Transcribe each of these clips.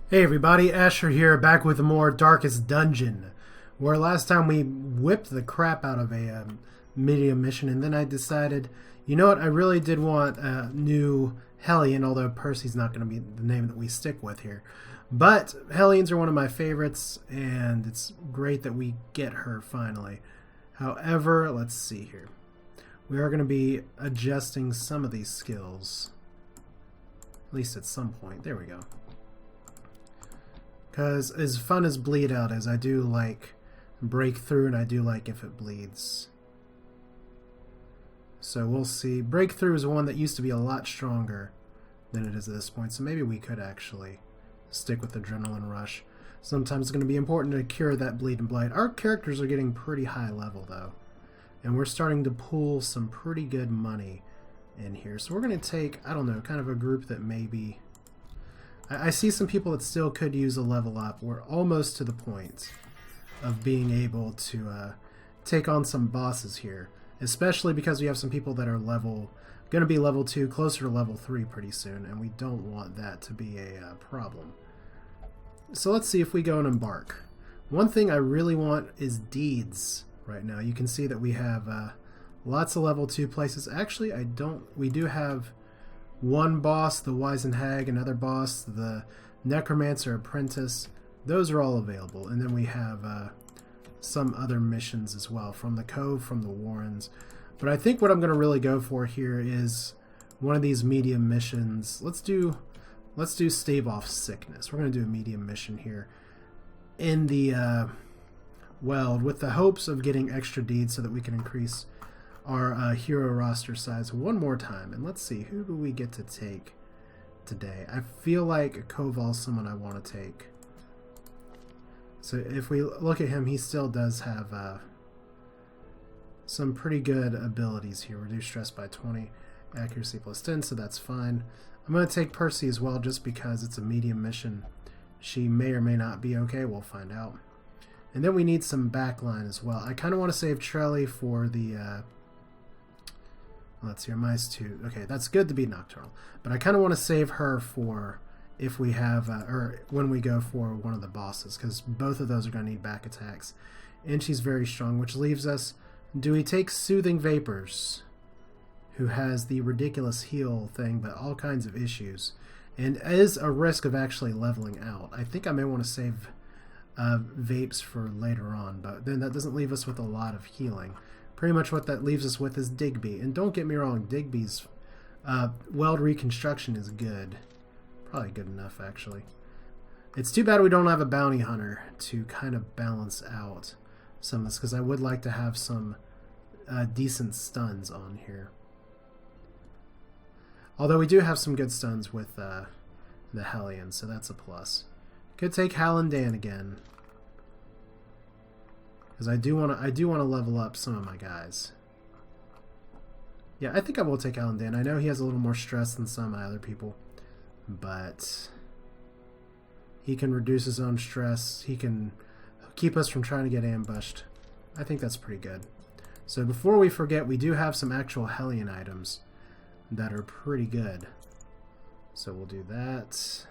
Hey everybody, Asher here, back with more Darkest Dungeon, where last time we whipped the crap out of a medium mission, and then I decided, you know what, I really did want a new hellion, although Percy's not going to be the name that we stick with here. But hellions are one of my favorites, and it's great that we get her finally. However, let's see here. We are going to be adjusting some of these skills, at least at some point. There we go. Because as fun as bleed out is, I do like breakthrough, and I do like if it bleeds. So we'll see. Breakthrough is one that used to be a lot stronger than it is at this point, so maybe we could actually stick with Adrenaline Rush. Sometimes it's going to be important to cure that bleed and blight. Our characters are getting pretty high level though, and we're starting to pull some pretty good money in here. So we're going to take, I don't know, kind of a group that maybe... I see some people that still could use a level up. We're almost to the point of being able to take on some bosses here, especially because we have some people that are going to be level 2, closer to level 3 pretty soon, and we don't want that to be a problem. So let's see if we go and embark. One thing I really want is deeds right now. You can see that we have lots of level 2 places. Actually, we do have one boss, the Wizened Hag, another boss, the Necromancer Apprentice. Those are all available. And then we have some other missions as well, from the Cove, from the Warrens. But I think what I'm going to really go for here is one of these medium missions. Let's do Stave Off Sickness. We're going to do a medium mission here in the Weld, with the hopes of getting extra deeds so that we can increase our hero roster size one more time. And let's see, who do we get to take today? I feel like Koval's someone I want to take. So if we look at him, he still does have some pretty good abilities here. Reduce stress by 20, accuracy plus 10, so that's fine. I'm going to take Percy as well, just because it's a medium mission. She may or may not be okay, we'll find out. And then we need some backline as well. I kind of want to save Trelly for the... let's see, Mice 2. Okay, that's good to be Nocturnal. But I kind of want to save her for if we have, or when we go for one of the bosses, because both of those are going to need back attacks. And she's very strong, which leaves us, do we take Soothing Vapors, who has the ridiculous heal thing, but all kinds of issues, and is a risk of actually leveling out. I think I may want to save Vapes for later on, but then that doesn't leave us with a lot of healing. Pretty much what that leaves us with is Digby. And don't get me wrong, Digby's Weld Reconstruction is good. Probably good enough, actually. It's too bad we don't have a Bounty Hunter to kind of balance out some of this, because I would like to have some decent stuns on here. Although we do have some good stuns with the Hellion, so that's a plus. Could take Hallandan again, because I do want to level up some of my guys. Yeah, I think I will take Hallandan. I know he has a little more stress than some of my other people, but he can reduce his own stress. He can keep us from trying to get ambushed. I think that's pretty good. So before we forget, we do have some actual Hellion items that are pretty good. So we'll do that.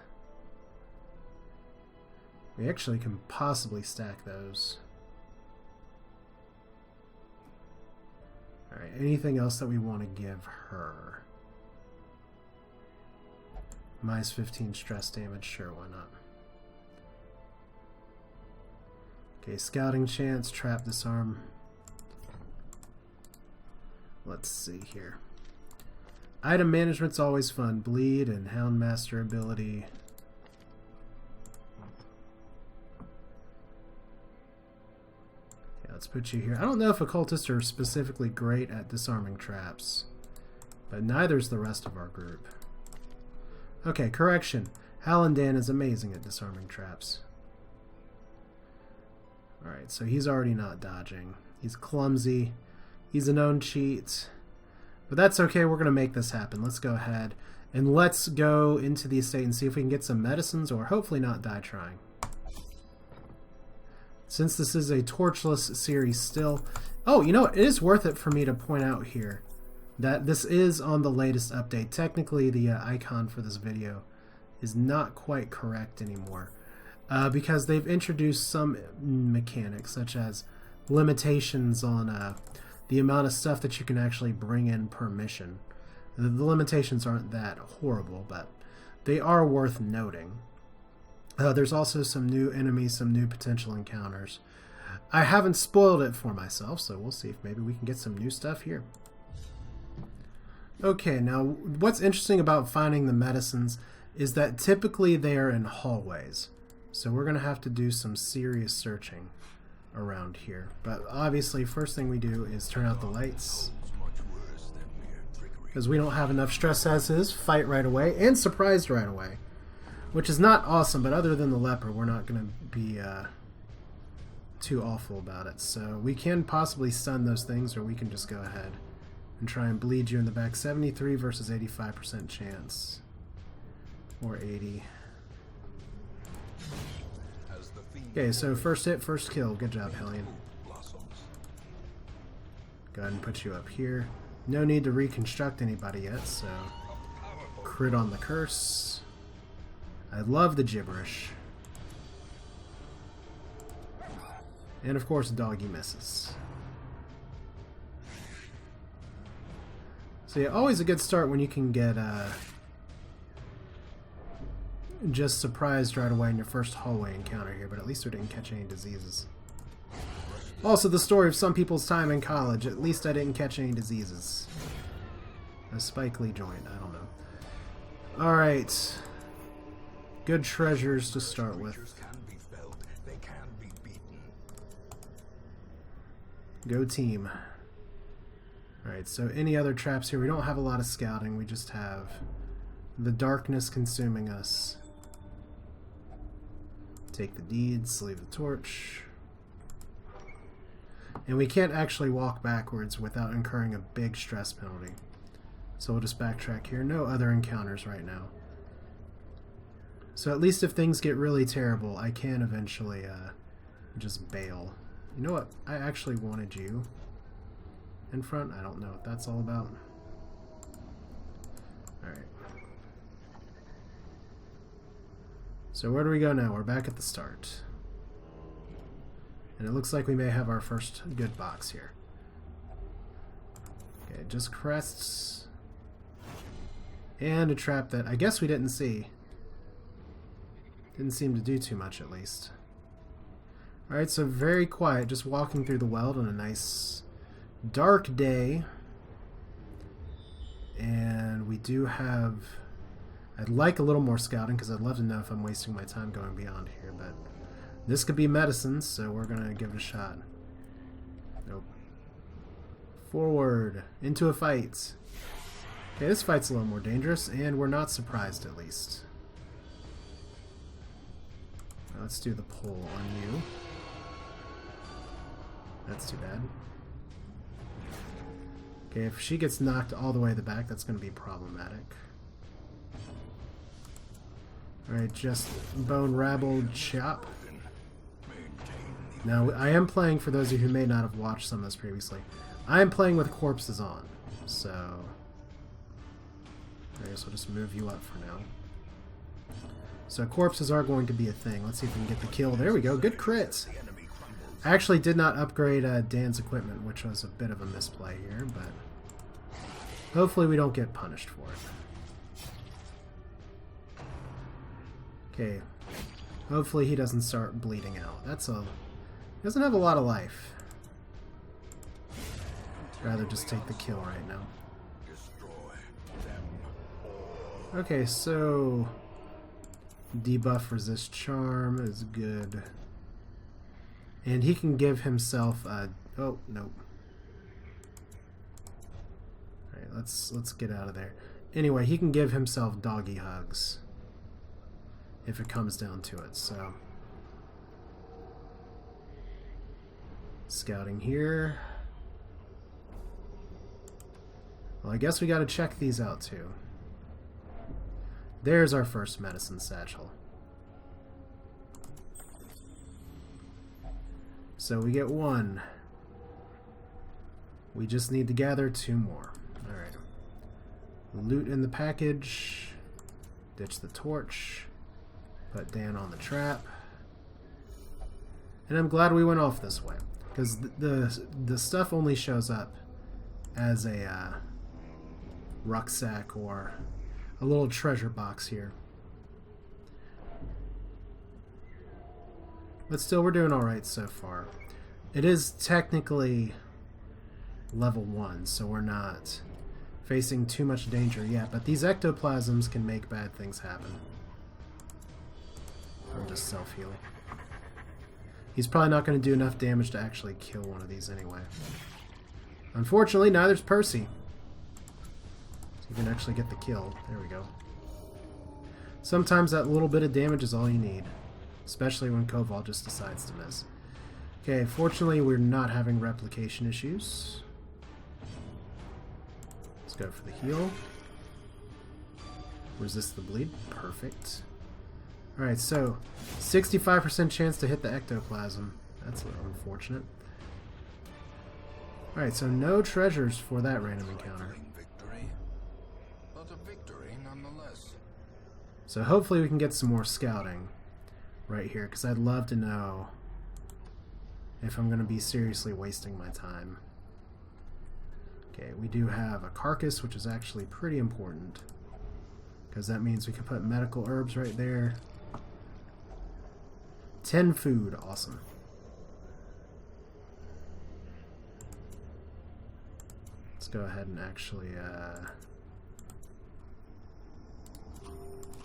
We actually can possibly stack those. Alright, anything else that we want to give her? Minus 15 stress damage, sure, why not? Okay, scouting chance, trap, disarm. Let's see here. Item management's always fun. Bleed and Houndmaster ability. Let's put you here. I don't know if occultists are specifically great at disarming traps, but neither's the rest of our group. Okay, correction. Hallandan is amazing at disarming traps. Alright, so he's already not dodging. He's clumsy. He's a known cheat. But that's okay, we're going to make this happen. Let's go ahead and let's go into the estate and see if we can get some medicines, or hopefully not die trying. Since this is a torchless series still... Oh, you know what? It is worth it for me to point out here that this is on the latest update. Technically, the icon for this video is not quite correct anymore. Because they've introduced some mechanics, such as limitations on the amount of stuff that you can actually bring in per mission. The limitations aren't that horrible, but they are worth noting. There's also some new enemies, some new potential encounters. I haven't spoiled it for myself, so we'll see if maybe we can get some new stuff here. Okay, now what's interesting about finding the medicines is that typically they are in hallways. So we're going to have to do some serious searching around here. But obviously, first thing we do is turn out the lights. Because we don't have enough stress as is, fight right away, and surprised right away. Which is not awesome, but other than the leper, we're not going to be too awful about it. So we can possibly stun those things, or we can just go ahead and try and bleed you in the back. 73 versus 85% chance. Or 80. Okay, so first hit, first kill. Good job, Hellion. Go ahead and put you up here. No need to reconstruct anybody yet, so crit on the curse. I love the gibberish. And of course, doggy misses. So yeah, always a good start when you can get just surprised right away in your first hallway encounter here, but at least we didn't catch any diseases. Also, the story of some people's time in college. At least I didn't catch any diseases. A Spike Lee joint, I don't know. Alright. Good treasures to start with. Go team. Alright, so any other traps here? We don't have a lot of scouting, we just have the darkness consuming us. Take the deeds, leave the torch. And we can't actually walk backwards without incurring a big stress penalty. So we'll just backtrack here. No other encounters right now. So at least if things get really terrible, I can eventually just bail. You know what? I actually wanted you in front. I don't know what that's all about. Alright. So where do we go now? We're back at the start. And it looks like we may have our first good box here. Okay, just crests. And a trap that I guess we didn't see. Didn't seem to do too much, at least. Alright, so very quiet, just walking through the Weld on a nice dark day. And we do have... I'd like a little more scouting, because I'd love to know if I'm wasting my time going beyond here, but... This could be medicine, so we're going to give it a shot. Nope. Forward. Into a fight. Okay, this fight's a little more dangerous, and we're not surprised, at least. Now let's do the pull on you. That's too bad. Okay, if she gets knocked all the way to the back, that's going to be problematic. Alright, just bone rabble chop. Now, I am playing, for those of you who may not have watched some of this previously, I am playing with corpses on, so I guess we'll just move you up for now. So corpses are going to be a thing. Let's see if we can get the kill. There we go. Good crits. I actually did not upgrade Dan's equipment, which was a bit of a misplay here, but hopefully we don't get punished for it. Okay. Hopefully he doesn't start bleeding out. He doesn't have a lot of life. I'd rather just take the kill right now. Okay, so debuff resist charm is good. And he can give himself oh, nope. Alright, let's get out of there. Anyway, he can give himself doggy hugs. If it comes down to it, so. Scouting here. Well, I guess we gotta check these out too. There's our first medicine satchel. So we get one. We just need to gather two more. Alright. Loot in the package. Ditch the torch. Put Dan on the trap. And I'm glad we went off this way, because the stuff only shows up as a rucksack or a little treasure box here. But still, we're doing alright so far. It is technically level 1, so we're not facing too much danger yet, but these ectoplasms can make bad things happen. I'll just self-heal. He's probably not going to do enough damage to actually kill one of these anyway. Unfortunately, neither's Percy. So you can actually get the kill. There we go. Sometimes that little bit of damage is all you need, especially when Koval just decides to miss. Okay, fortunately we're not having replication issues. Let's go for the heal. Resist the bleed. Perfect. Alright, so 65% chance to hit the ectoplasm. That's a little unfortunate. Alright, so no treasures for that random encounter. Victory, but a victory nonetheless. So hopefully we can get some more scouting right here, because I'd love to know if I'm going to be seriously wasting my time. Okay, we do have a carcass, which is actually pretty important, because that means we can put medical herbs right there. 10 food, awesome. Let's go ahead and actually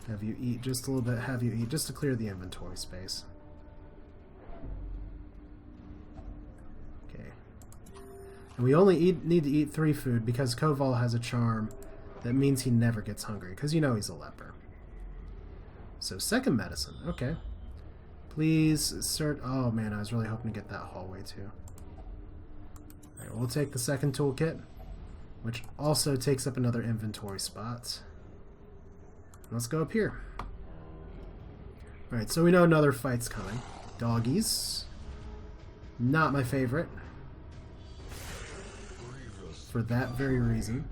have you eat just a little bit, have you eat just to clear the inventory space. Okay. And we only need to eat 3 food because Koval has a charm that means he never gets hungry, because you know he's a leper. So second medicine, okay. Please insert, oh man, I was really hoping to get that hallway too. Alright, we'll take the second toolkit, which also takes up another inventory spot. Let's go up here. Alright, so we know another fight's coming. Doggies. Not my favorite. For that very reason.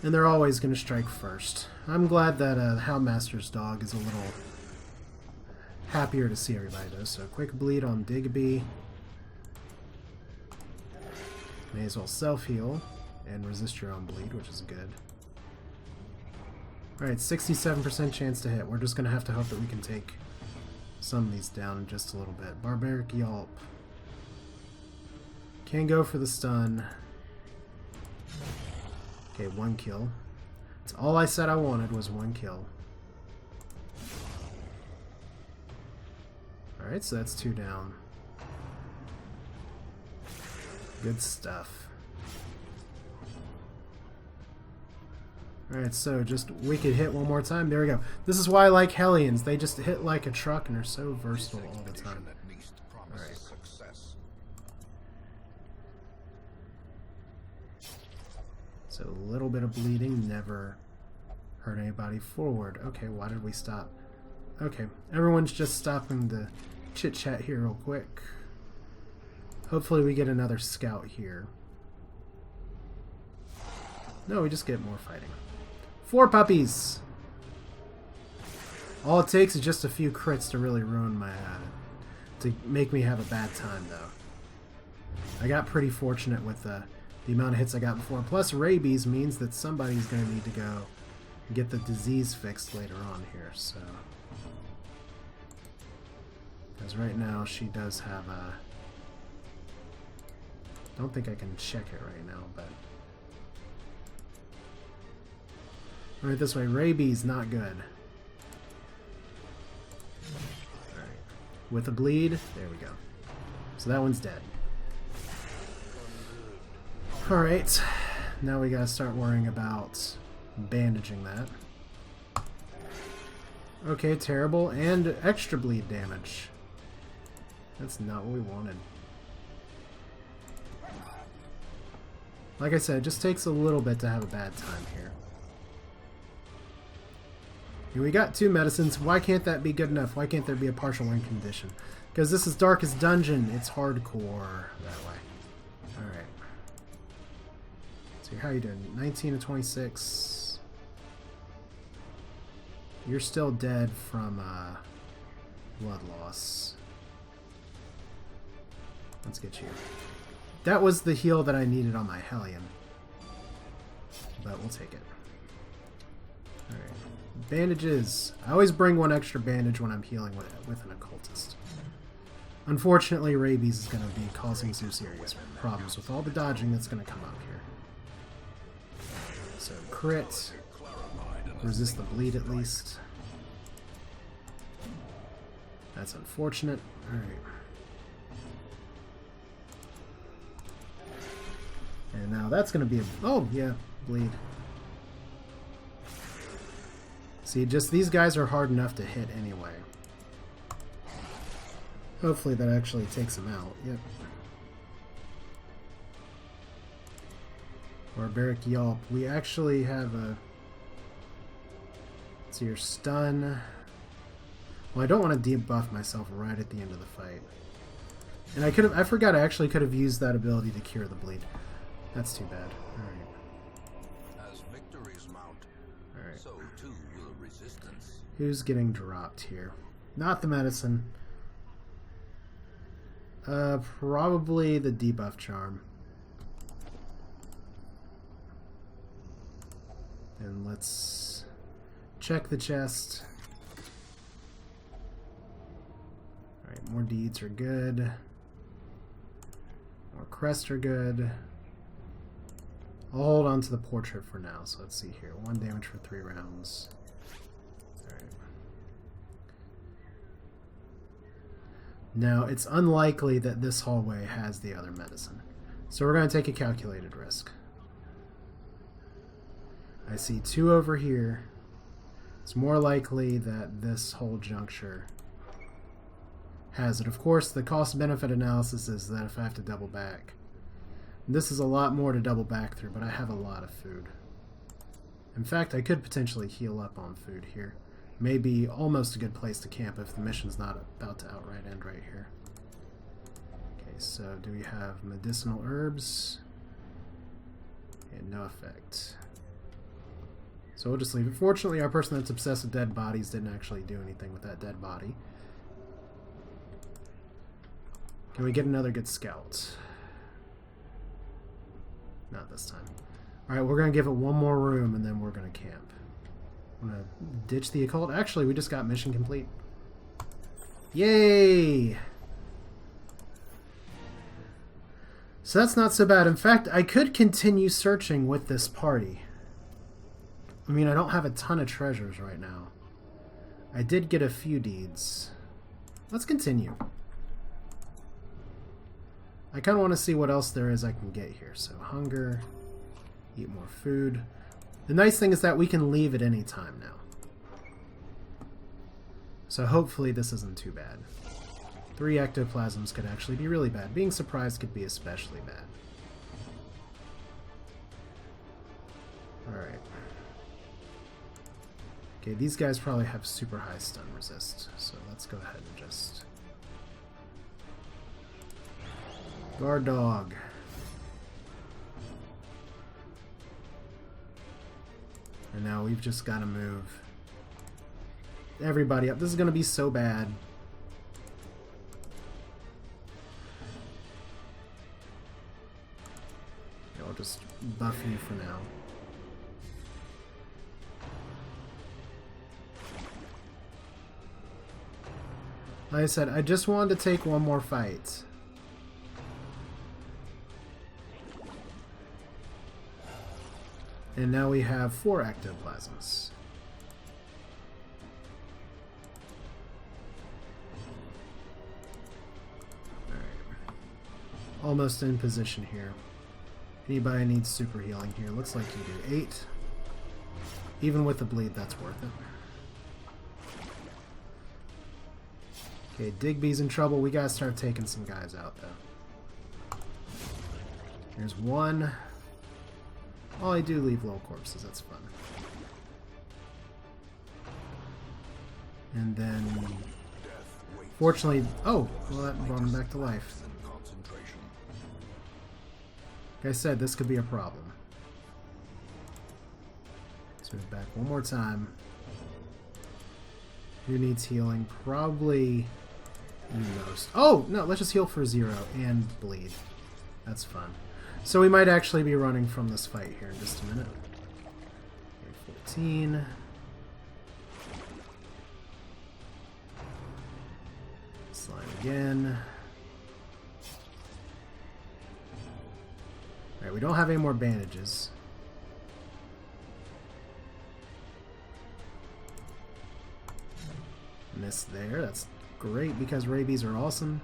And they're always going to strike first. I'm glad that Houndmaster's dog is a little happier to see everybody though. So quick bleed on Digby. May as well self-heal and resist your own bleed, which is good. Alright, 67% chance to hit. We're just going to have to hope that we can take some of these down in just a little bit. Barbaric Yelp. Can go for the stun. Okay, 1 kill. That's all I said I wanted, was 1 kill. Alright, so that's 2 down. Good stuff. Alright, so just wicked hit one more time. There we go. This is why I like hellions. They just hit like a truck and are so versatile all the time. Alright. So a little bit of bleeding never hurt anybody. Forward. Okay, why did we stop? Okay, everyone's just stopping the chit-chat here real quick. Hopefully we get another scout here. No, we just get more fighting. 4 puppies! All it takes is just a few crits to really ruin my to make me have a bad time, though. I got pretty fortunate with the amount of hits I got before. Plus, rabies means that somebody's going to need to go get the disease fixed later on here, so... Because right now, she does have a... Don't think I can check it right now, but... Right this way, rabies, not good. Alright. With a bleed, there we go. So that one's dead. Alright, now we gotta start worrying about bandaging that. Okay, terrible, and extra bleed damage. That's not what we wanted. Like I said, it just takes a little bit to have a bad time here. We got 2 medicines. Why can't that be good enough? Why can't there be a partial win condition? Because this is Darkest Dungeon. It's hardcore that way. Alright. So how you doing? 19 to 26. You're still dead from blood loss. Let's get you. That was the heal that I needed on my hellion. But we'll take it. Alright. Bandages. I always bring one extra bandage when I'm healing with an occultist. Unfortunately, rabies is going to be causing some serious problems with all the dodging that's going to come up here. So, crit. Resist the bleed at least. That's unfortunate. Alright. And now that's going to be a... Oh, yeah. Bleed. See, just these guys are hard enough to hit anyway. Hopefully that actually takes him out. Yep. Barbaric Yelp. We actually have a... So your stun... Well, I don't want to debuff myself right at the end of the fight. And I forgot I actually could have used that ability to cure the bleed. That's too bad. Alright. As victories mount, Alright. so too will resistance. Who's getting dropped here? Not the medicine. Probably the debuff charm. And let's check the chest. Alright, more deeds are good. More crests are good. I'll hold on to the portrait for now, so let's see here. 1 damage for 3 rounds. Alright. Now, it's unlikely that this hallway has the other medicine. So we're going to take a calculated risk. I see 2 over here. It's more likely that this whole juncture has it. Of course, the cost-benefit analysis is that if I have to double back. This is a lot more to double back through, but I have a lot of food. In fact, I could potentially heal up on food here. Maybe almost a good place to camp if the mission's not about to outright end right here. Okay, so do we have medicinal herbs? And no effect. So we'll just leave it. Fortunately, our person that's obsessed with dead bodies didn't actually do anything with that dead body. Can we get another good scout? Not this time. Alright, we're going to give it one more room and then we're going to camp. I'm going to ditch the occult. Actually, we just got mission complete. Yay! So that's not so bad. In fact, I could continue searching with this party. I mean, I don't have a ton of treasures right now. I did get a few deeds. Let's continue. I kind of want to see what else there is I can get here. So hunger, eat more food. The nice thing is that we can leave at any time now. So hopefully this isn't too bad. 3 ectoplasms could actually be really bad. Being surprised could be especially bad. Alright. Okay, these guys probably have super high stun resist. So let's go ahead and just... Guard dog. And now we've just got to move everybody up. This is going to be so bad. Okay, I'll just buff you for now. Like I said, I just wanted to take one more fight. And now we have 4 ectoplasms. Alright. Almost in position here. Anybody needs super healing here? Looks like you do. 8. Even with the bleed, that's worth it. Okay, Digby's in trouble. We gotta start taking some guys out, though. Here's 1. Oh, I do leave little corpses. That's fun. And then... Fortunately... Oh! Well, that brought him back to life. Like I said, this could be a problem. Move back one more time. Who needs healing? Probably you most. Oh, no, let's just heal for 0 and bleed. That's fun. So we might actually be running from this fight here in just a minute. Okay, 14. Slide again. Alright, we don't have any more bandages. Miss there. That's great because rabies are awesome.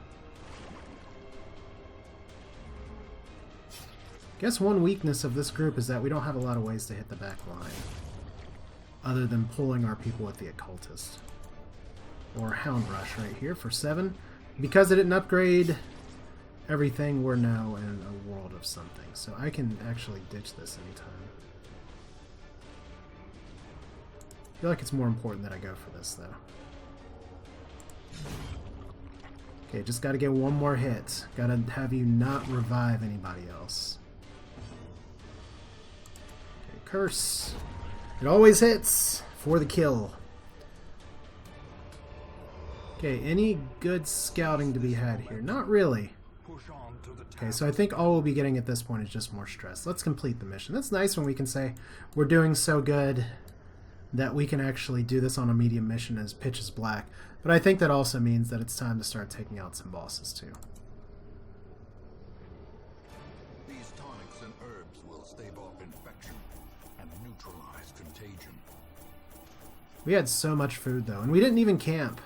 Guess one weakness of this group is that we don't have a lot of ways to hit the back line. Other than pulling our people with the occultist. Or Hound Rush right here for 7. Because it didn't upgrade everything, we're now in a world of something. So I can actually ditch this anytime. I feel like it's more important that I go for this, though. Okay, just gotta get one more hit. Gotta have you not revive anybody else. Okay, curse. It always hits for the kill. Okay, any good scouting to be had here? Not really. Okay, so I think all we'll be getting at this point is just more stress. Let's complete the mission. That's nice when we can say we're doing so good that we can actually do this on a medium mission as pitch is black. But I think that also means that it's time to start taking out some bosses too. These tonics and herbs will stave off infection and neutralize contagion. We had so much food though, and we didn't even camp.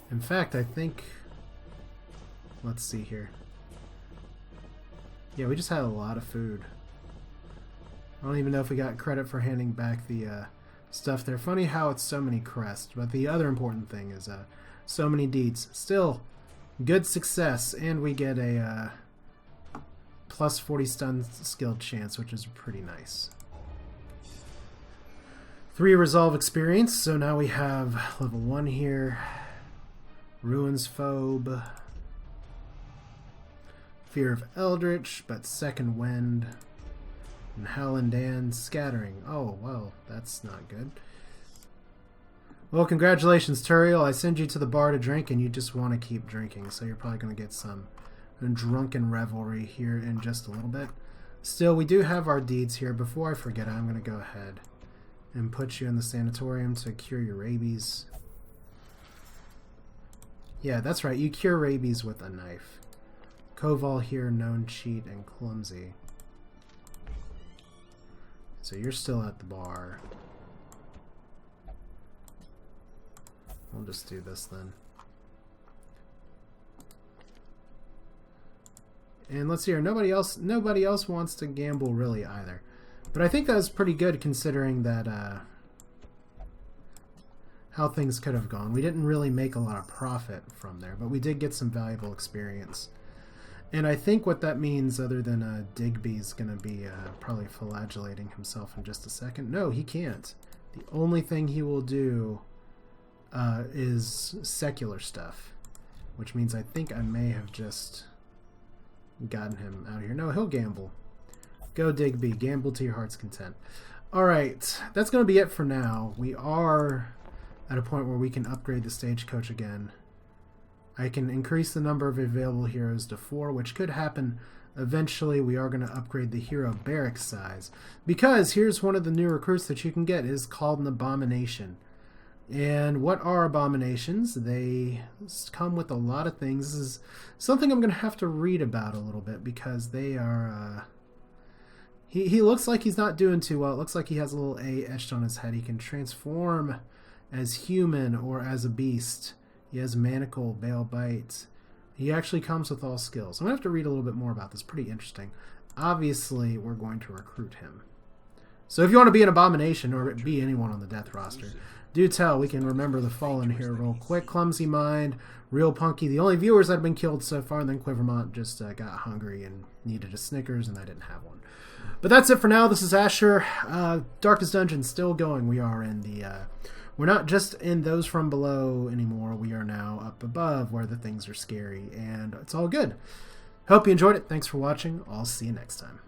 In fact, I think... Let's see here. Yeah, we just had a lot of food. I don't even know if we got credit for handing back the stuff there. Funny how it's so many crests, but the other important thing is so many deeds. Still, good success, and we get a plus 40 stun skill chance, which is pretty nice. 3 resolve experience, so now we have level 1 here. Ruins Phobe. Fear of Eldritch, but Second Wind. And Hallandan Scattering. Oh, well, that's not good. Well, congratulations, Turiel. I send you to the bar to drink, and you just want to keep drinking, so you're probably going to get some drunken revelry here in just a little bit. Still, we do have our deeds here. Before I forget, I'm going to go ahead and put you in the sanatorium to cure your rabies. Yeah, that's right. You cure rabies with a knife. Koval here, known cheat and clumsy. So you're still at the bar. We'll just do this then. And let's see here. Nobody else wants to gamble really either. But I think that was pretty good considering that how things could have gone. We didn't really make a lot of profit from there, but we did get some valuable experience. And I think what that means, other than Digby's going to be probably flagellating himself in just a second. No, he can't. The only thing he will do is secular stuff, which means I think I may have just gotten him out of here. No, he'll gamble. Go Digby. Gamble to your heart's content. Alright, that's going to be it for now. We are at a point where we can upgrade the stagecoach again. I can increase the number of available heroes to 4, which could happen eventually. We are going to upgrade the hero barracks size, because here's one of the new recruits that you can get is called an abomination. And what are abominations? They come with a lot of things. This is something I'm going to have to read about a little bit, because they are... He looks like he's not doing too well. It looks like he has a little A etched on his head. He can transform as human or as a beast. He has Manacle, Bale Bite. He actually comes with all skills. I'm going to have to read a little bit more about this. Pretty interesting. Obviously, we're going to recruit him. So if you want to be an abomination or be anyone on the death roster, do tell. We can remember the fallen here real quick. Clumsy Mind, Real Punky. The only viewers that have been killed so far, and then Quivermont just got hungry and needed a Snickers, and I didn't have one. But that's it for now. This is Asher. Darkest Dungeon still going. We are in the... We're not just in those from below anymore. We are now up above where the things are scary, and it's all good. Hope you enjoyed it. Thanks for watching. I'll see you next time.